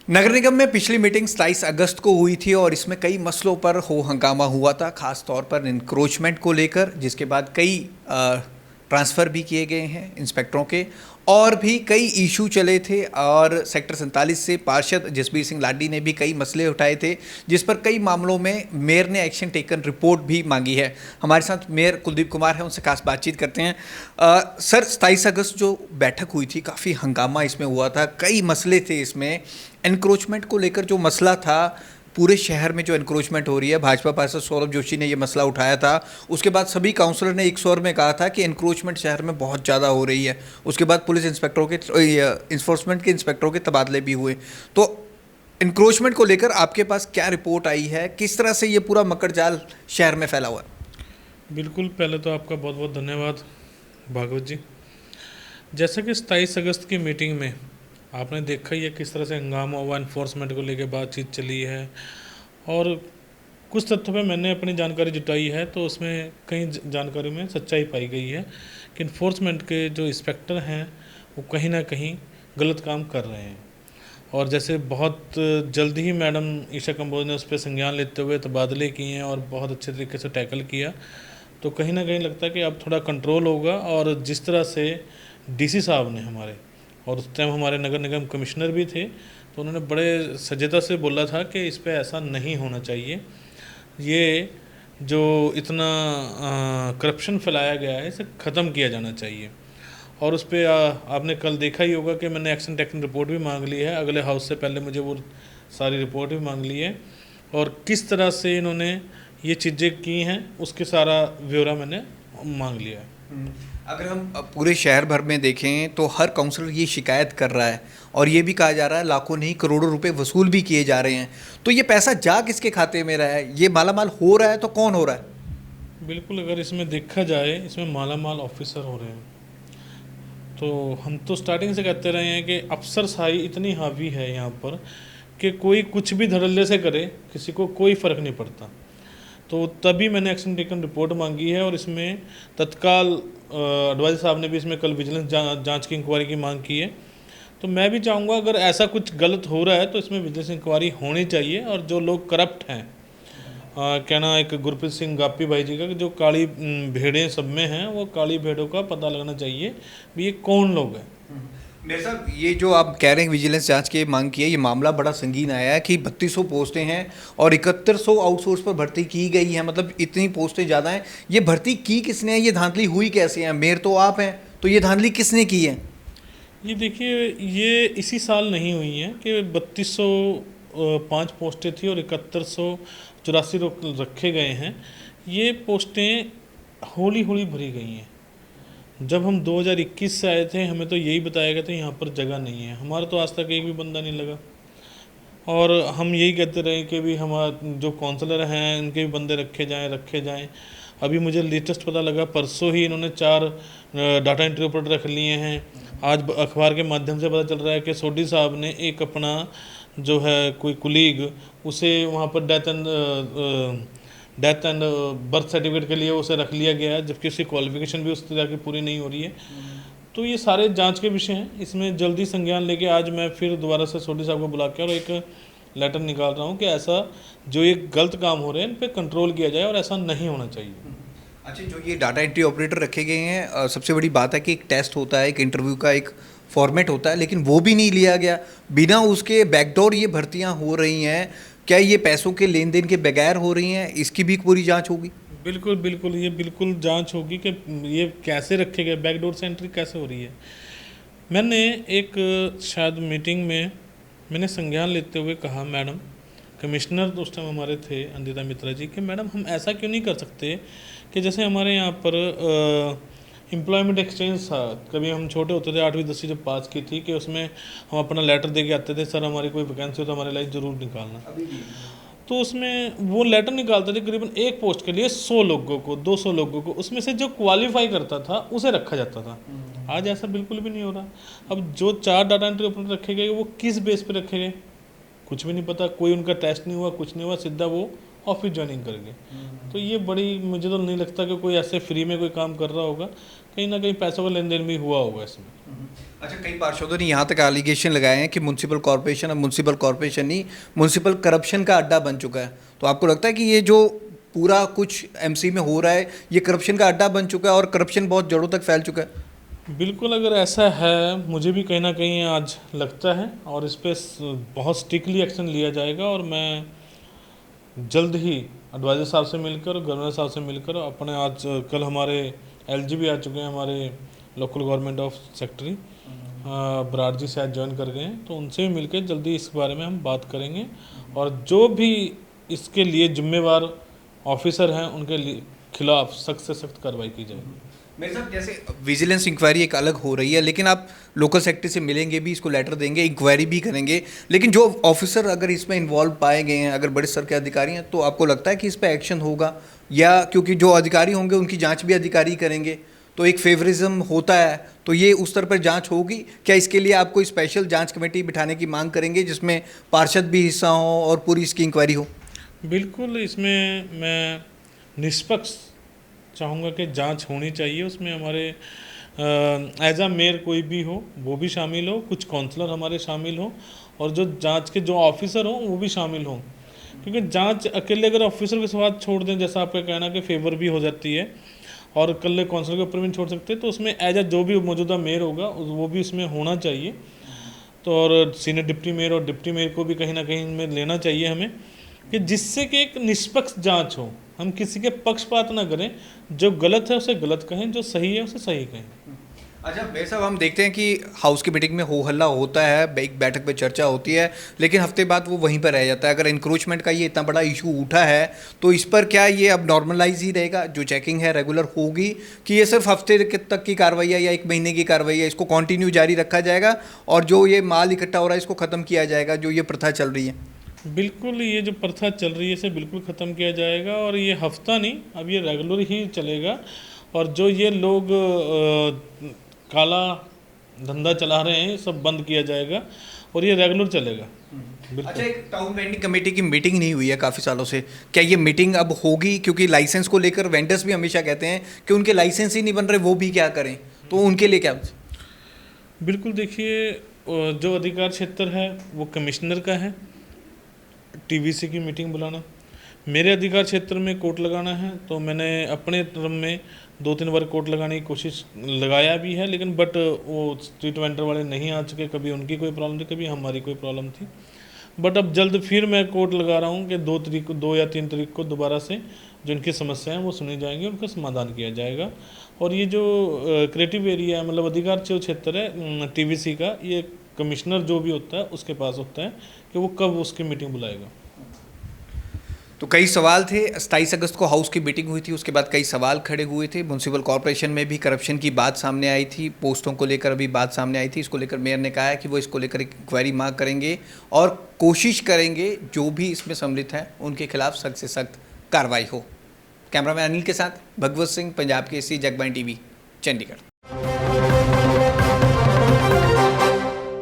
नगर निगम में पिछली मीटिंग 27 अगस्त को हुई थी और इसमें कई मसलों पर हो हंगामा हुआ था, खास तौर पर इंक्रोचमेंट को लेकर, जिसके बाद कई ट्रांसफ़र भी किए गए हैं इंस्पेक्टरों के और भी कई इशू चले थे। और सेक्टर 47 से पार्षद जसबीर सिंह लाडी ने भी कई मसले उठाए थे, जिस पर कई मामलों में मेयर ने एक्शन टेकन रिपोर्ट भी मांगी है। हमारे साथ मेयर कुलदीप कुमार हैं, उनसे खास बातचीत करते हैं। सर, 27 अगस्त जो बैठक हुई थी, काफ़ी हंगामा इसमें हुआ था, कई मसले थे इसमें। एनक्रोचमेंट को लेकर जो मसला था, पूरे शहर में जो एनक्रोचमेंट हो रही है, भाजपा पार्षद सौरभ जोशी ने ये मसला उठाया था। उसके बाद सभी काउंसलर ने एक स्वर में कहा था कि एनक्रोचमेंट शहर में बहुत ज़्यादा हो रही है। उसके बाद पुलिस इंस्पेक्टरों के इन्फोर्समेंट के इंस्पेक्टरों के तबादले भी हुए। तो एनक्रोचमेंट को लेकर आपके पास क्या रिपोर्ट आई है, किस तरह से ये पूरा मकड़जाल शहर में फैला हुआ है? बिल्कुल, पहले तो आपका बहुत बहुत धन्यवाद भागवत जी। जैसा कि 27 अगस्त की मीटिंग में आपने देखा ही है किस तरह से हंगामा हुआ, इन्फोर्समेंट को लेकर बातचीत चली है और कुछ तथ्यों पे मैंने अपनी जानकारी जुटाई है, तो उसमें कई जानकारी में सच्चाई पाई गई है कि इन्फोर्समेंट के जो इंस्पेक्टर हैं वो कहीं ना कहीं गलत काम कर रहे हैं। और जैसे बहुत जल्दी ही मैडम ईशा कंबोज ने उस पर संज्ञान लेते हुए तबादले किए हैं और बहुत अच्छे तरीके से टैकल किया, तो कहीं ना कहीं लगता है कि अब थोड़ा कंट्रोल होगा। और जिस तरह से डीसी साहब ने हमारे, और उस टाइम हमारे नगर निगम कमिश्नर भी थे, तो उन्होंने बड़े सजगता से बोला था कि इस पे ऐसा नहीं होना चाहिए, ये जो इतना करप्शन फैलाया गया है इसे ख़त्म किया जाना चाहिए। और उस पर आपने कल देखा ही होगा कि मैंने एक्शन टेकन रिपोर्ट भी मांग ली है, अगले हाउस से पहले मुझे वो सारी रिपोर्ट भी मांग ली है और किस तरह से इन्होंने ये चीज़ें की हैं उसके सारा ब्यौरा मैंने मांग लिया है। अगर हम पूरे शहर भर में देखें तो हर काउंसलर ये शिकायत कर रहा है और ये भी कहा जा रहा है लाखों नहीं करोड़ों रुपए वसूल भी किए जा रहे हैं। तो ये पैसा जा किसके खाते में रहा है? ये मालामाल हो रहा है तो कौन हो रहा है? बिल्कुल, अगर इसमें देखा जाए, इसमें मालामाल ऑफिसर हो रहे हैं। तो हम तो स्टार्टिंग से कहते रहे हैं कि अफसरशाही इतनी हावी है यहाँ पर कि कोई कुछ भी धड़ल्ले से करे, किसी को कोई फ़र्क नहीं पड़ता। तो तभी मैंने एक्शन टेकन रिपोर्ट मांगी है और इसमें तत्काल एडवाइजर साहब ने भी इसमें कल विजिलेंस जांच की इंक्वायरी की मांग की है। तो मैं भी चाहूँगा अगर ऐसा कुछ गलत हो रहा है तो इसमें विजिलेंस इंक्वायरी होनी चाहिए और जो लोग करप्ट हैं, कहना एक गुरप्रीत सिंह गापी भाई जी का कि जो काली भेड़ें सब में हैं, वो काली भेड़ों का पता लगना चाहिए भी ये कौन लोग हैं। मेरे साहब, ये जो आप कह रहे हैं विजिलेंस जांच की मांग की है, ये मामला बड़ा संगीन आया है कि 3200 पोस्टें हैं और 7100 आउटसोर्स पर भर्ती की गई है। मतलब इतनी पोस्टें ज़्यादा हैं। ये भर्ती की किसने है? ये धांधली हुई कैसे है? मेयर तो आप हैं, तो ये धांधली किसने की है? ये देखिए, ये इसी साल नहीं हुई हैं कि 3205 पोस्टें थी और 7184 रखे गए हैं। ये पोस्टें हौली हौली भरी गई हैं। जब हम 2021 से आए थे, हमें तो यही बताया गया था यहाँ पर जगह नहीं है। हमारा तो आज तक एक भी बंदा नहीं लगा और हम यही कहते रहे कि भी हमारा जो काउंसलर हैं इनके भी बंदे रखे जाएं। अभी मुझे लेटेस्ट पता लगा, परसों ही इन्होंने 4 डाटा एंट्री ऑपरेटर रख लिए हैं। आज अखबार के माध्यम से पता चल रहा है कि सोडी साहब ने एक अपना जो है कोई कुलीग, उसे वहाँ पर डेथ एंड बर्थ सर्टिफिकेट के लिए उसे रख लिया गया है, जबकि उसकी क्वालिफिकेशन भी उस तरह की पूरी नहीं हो रही है। तो ये सारे जांच के विषय हैं। इसमें जल्दी संज्ञान लेके आज मैं फिर दोबारा से सोडी साहब को बुला के और एक लेटर निकाल रहा हूँ कि ऐसा जो ये गलत काम हो रहे हैं इन पे कंट्रोल किया जाए और ऐसा नहीं होना चाहिए। अच्छा, जो ये डाटा एंट्री ऑपरेटर रखे गए हैं, सबसे बड़ी बात है कि एक टेस्ट होता है, एक इंटरव्यू का एक फॉर्मेट होता है, लेकिन वो भी नहीं लिया गया। बिना उसके बैकडोर ये भर्तियां हो रही हैं। क्या ये पैसों के लेन देन के बगैर हो रही हैं? इसकी भी पूरी जांच होगी? बिल्कुल बिल्कुल, ये बिल्कुल जांच होगी कि ये कैसे रखे गए, बैकडोर से एंट्री कैसे हो रही है। मैंने एक शायद मीटिंग में मैंने संज्ञान लेते हुए कहा, मैडम, कमिश्नर तो उस टाइम हमारे थे अंदिता मित्रा जी, कि मैडम हम ऐसा क्यों नहीं कर सकते कि जैसे हमारे यहाँ पर एम्प्लॉयमेंट एक्सचेंज था, कभी हम छोटे होते थे 8वीं 10वीं जब पास की थी, कि उसमें हम अपना लेटर दे के आते थे, सर हमारी कोई वैकेंसी हो तो हमारे लिए ज़रूर निकालना। तो उसमें वो लेटर निकालते थे करीबन एक पोस्ट के लिए 100 लोगों को, 200 लोगों को, उसमें से जो क्वालिफाई करता था उसे रखा जाता था। आज ऐसा बिल्कुल भी नहीं हो रहा। अब जो 4 डाटा एंट्री ऑपरेटर रखे गए वो किस बेस पे रखे गए कुछ भी नहीं पता, कोई उनका टेस्ट नहीं हुआ, कुछ नहीं हुआ, सीधा वो ऑफिस ज्वाइनिंग करके। तो ये बड़ी, मुझे तो नहीं लगता कि कोई ऐसे फ्री में कोई काम कर रहा होगा, कहीं ना कहीं पैसों का लेन देन भी हुआ होगा इसमें। अच्छा, कई पार्षदों ने यहाँ तक एलिगेशन लगाए हैं कि म्यूनसिपल कॉरपोरेशन अब म्यूनसिपल कॉरपोरेशन नहीं, म्यूनसिपल करप्शन का अड्डा बन चुका है। तो आपको लगता है कि ये जो पूरा कुछ एमसी में हो रहा है ये करप्शन का अड्डा बन चुका है और करप्शन बहुत जड़ों तक फैल चुका है? बिल्कुल, अगर ऐसा है, मुझे भी कहीं ना कहीं आज लगता है, और इस पर बहुत स्ट्रिक्टली एक्शन लिया जाएगा। और मैं जल्द ही एडवाइज़र साहब से मिलकर और गवर्नर साहब से मिलकर अपने, आज कल हमारे एलजी भी आ चुके हैं, हमारे local government of secretary Brar ji शायद ज्वाइन कर गए हैं, तो उनसे भी मिलकर जल्दी इस बारे में हम बात करेंगे। और जो भी इसके लिए जिम्मेवार ऑफिसर हैं उनके खिलाफ सख्त से सख्त कार्रवाई की जाएगी। मेरे साथ जैसे विजिलेंस इंक्वायरी एक अलग हो रही है, लेकिन आप लोकल सेक्रेटरी से मिलेंगे भी, इसको लेटर देंगे, इंक्वायरी भी करेंगे, लेकिन जो ऑफिसर अगर इसमें इन्वॉल्व पाए गए हैं, अगर बड़े स्तर के अधिकारी हैं, तो आपको लगता है कि इस पर एक्शन होगा? या क्योंकि जो अधिकारी होंगे उनकी जांच भी अधिकारी करेंगे, तो एक फेवरिज्म होता है, तो ये उस स्तर पर जांच होगी क्या? इसके लिए आप कोई स्पेशल जांच कमेटी बिठाने की मांग करेंगे जिसमें पार्षद भी हिस्सा हो और पूरी इसकी इंक्वायरी हो? बिल्कुल, इसमें मैं निष्पक्ष चाहूँगा कि जांच होनी चाहिए। उसमें हमारे एज अ मेयर कोई भी हो वो भी शामिल हो, कुछ काउंसलर हमारे शामिल हो, और जो जांच के जो ऑफिसर हों वो भी शामिल हों। क्योंकि जांच अकेले अगर ऑफिसर के साथ छोड़ दें, जैसा आपका कहना कि फेवर भी हो जाती है, और अकेले काउंसलर के ऊपर भी छोड़ सकते हैं, तो उसमें एज अ जो भी मौजूदा मेयर होगा वो भी इसमें होना चाहिए। तो और सीनियर डिप्टी मेयर और डिप्टी मेयर को भी कहीं ना कहीं में लेना चाहिए हमें, कि जिससे कि एक निष्पक्ष जांच हो, हम किसी के पक्षपात ना करें, जो गलत है उसे गलत कहें, जो सही है उसे सही कहें। अच्छा मेरे साहब, हम देखते हैं कि हाउस की मीटिंग में हो हल्ला होता है, एक बैठक पे चर्चा होती है, लेकिन हफ्ते बाद वो वहीं पर रह जाता है। अगर इंक्रोचमेंट का ये इतना बड़ा इशू उठा है तो इस पर क्या ये अब नॉर्मलाइज ही रहेगा, जो चेकिंग है रेगुलर होगी, कि ये सिर्फ हफ्ते तक की कार्रवाई है या एक महीने की कार्रवाई है, इसको कंटिन्यू जारी रखा जाएगा और जो ये माल इकट्ठा हो रहा है इसको ख़त्म किया जाएगा, जो ये प्रथा चल रही है? बिल्कुल, ये जो प्रथा चल रही है इसे बिल्कुल ख़त्म किया जाएगा, और ये हफ्ता नहीं, अब ये रेगुलर ही चलेगा। और जो ये लोग काला धंधा चला रहे हैं सब बंद किया जाएगा और ये रेगुलर चलेगा। अच्छा, एक टाउन वेंडिंग कमेटी की मीटिंग नहीं हुई है काफ़ी सालों से, क्या ये मीटिंग अब होगी? क्योंकि लाइसेंस को लेकर वेंडर्स भी हमेशा कहते हैं कि उनके लाइसेंस ही नहीं बन रहे, वो भी क्या करें, तो उनके लिए क्या? बिल्कुल, देखिए, जो अधिकार क्षेत्र है वो कमिश्नर का है, टीवीसी की मीटिंग बुलाना। मेरे अधिकार क्षेत्र में कोर्ट लगाना है, तो मैंने अपने टर्म में 2-3 बार कोर्ट लगाने की कोशिश लगाया भी है, लेकिन बट वो स्ट्रीट वेंडर वाले नहीं आ चुके, कभी उनकी कोई प्रॉब्लम थी, कभी हमारी कोई प्रॉब्लम थी। बट अब जल्द फिर मैं कोर्ट लगा रहा हूँ कि 2 या 3 तारीख को दोबारा से जो इनकी समस्याएं हैं वो सुनी जाएंगी, उनका समाधान किया जाएगा। और ये जो क्रिएटिव एरिया मतलब अधिकार जो क्षेत्र है टीवीसी का, ये कमिश्नर जो भी होता है उसके पास होता है कि वो कब उसकी मीटिंग बुलाएगा। तो कई सवाल थे, 27 अगस्त को हाउस की मीटिंग हुई थी, उसके बाद कई सवाल खड़े हुए थे। म्यूनसिपल कॉर्पोरेशन में भी करप्शन की बात सामने आई थी, पोस्टों को लेकर अभी बात सामने आई थी। इसको लेकर मेयर ने कहा है कि वो इसको लेकर एक इंक्वायरी मांग करेंगे और कोशिश करेंगे जो भी इसमें सम्मिलित हैं उनके खिलाफ सख्त से सख्त कार्रवाई हो। कैमरामैन अनिल के साथ भगवत सिंह, पंजाब केसरी, जगबानी टीवी, चंडीगढ़।